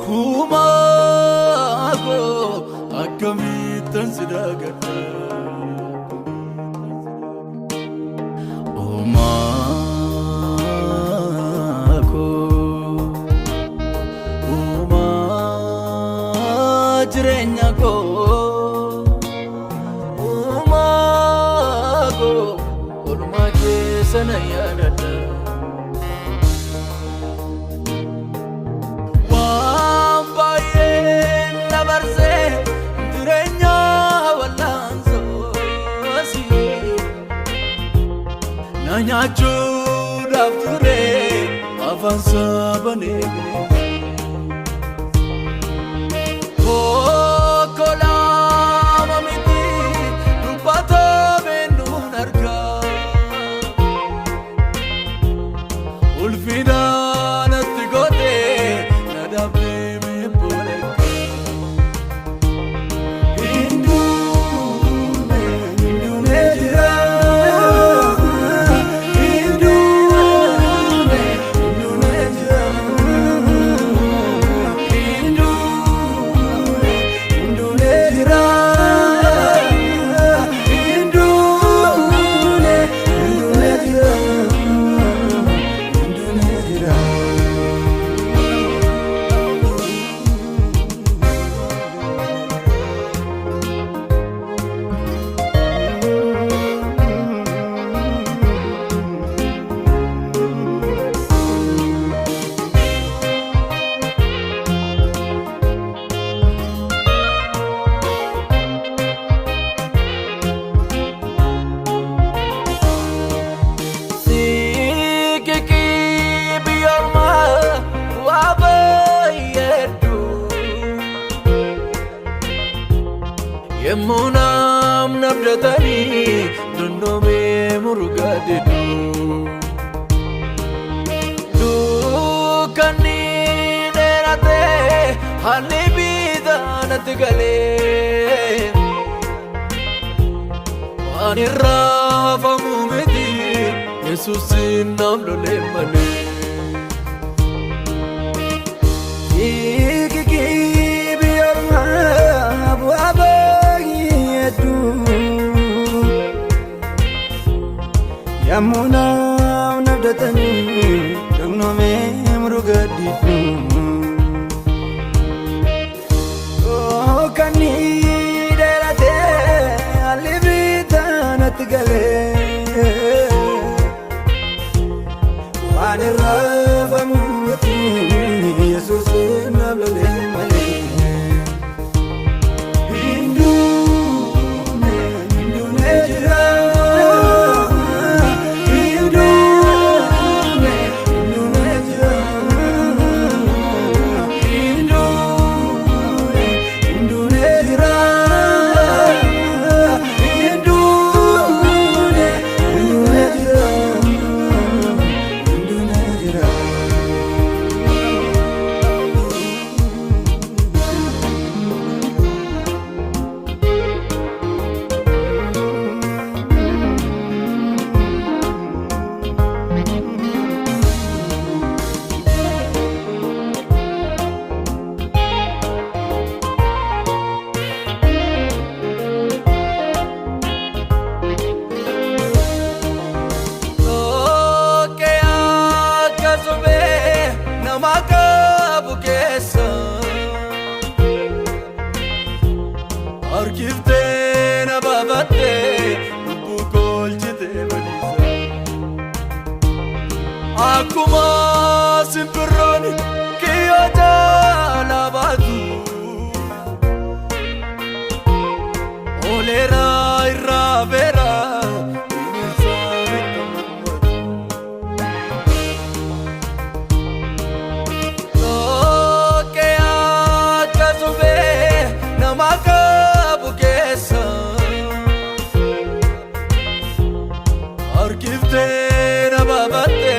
Kumago akkamitti sidagata Umago jirenya ko Umago olma kesana yadada Nyachu dafture avanza banegre Kola mamiti rupata benunarga Ulfida natigote nadabe me boleka Hindu nejira Yemunam nabdatani dunome murugadedu Dukani derate hali bidanat gale Wanirrafa mumeti Yesusin nam lole male Yamuna nabdatani dunome murugadedu Kani derate alibidanat gale Wanirrafa mumeti Yesus nablole male Hindu nejira Arkifte na babate lubu kolchite balisa Akuma simpironi kiyo jala batu Olera irra vera Arkifte na babate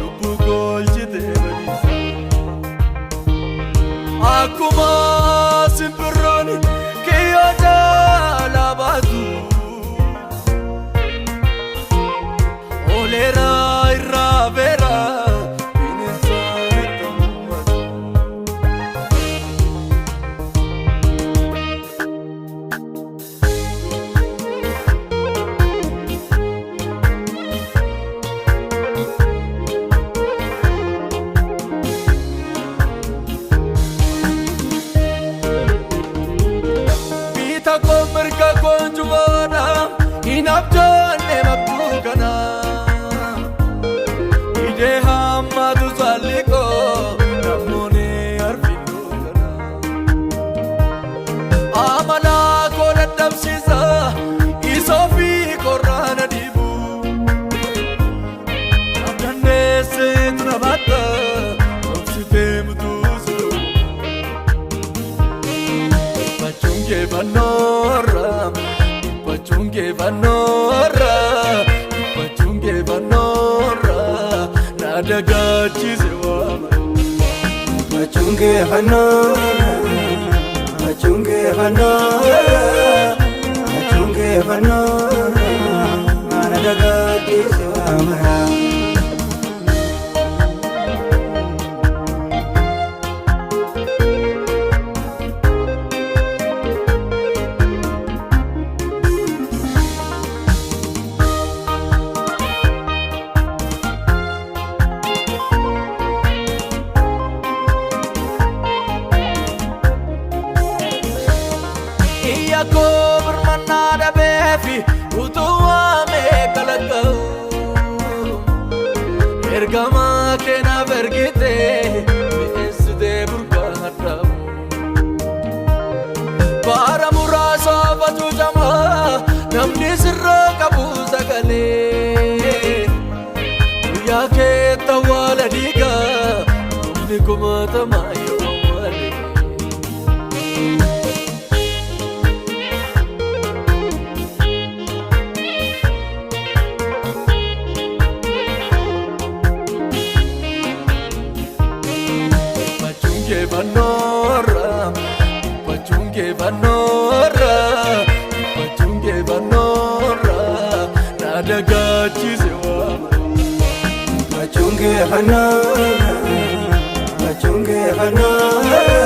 lubu kolchite balisa Akuma simpironi kiyo jala batu Olera irra vera bineensa itti chunge vanora, chunge vanora, chunge vanora, nada gachi sewama. Chunge vanora, chunge vanora, chunge vanora, nada gachi sewama. Aku bermana da befi utuwa me kalakau ergama kena bergite esde burgadau para murasa batu jama namni sirra kabu sagale ya ke tawala diga kumni kumata mayo wale vanora, chunge vanora, chunge vanora, nada gachi sewama. Chunge vanora, chunge vanora.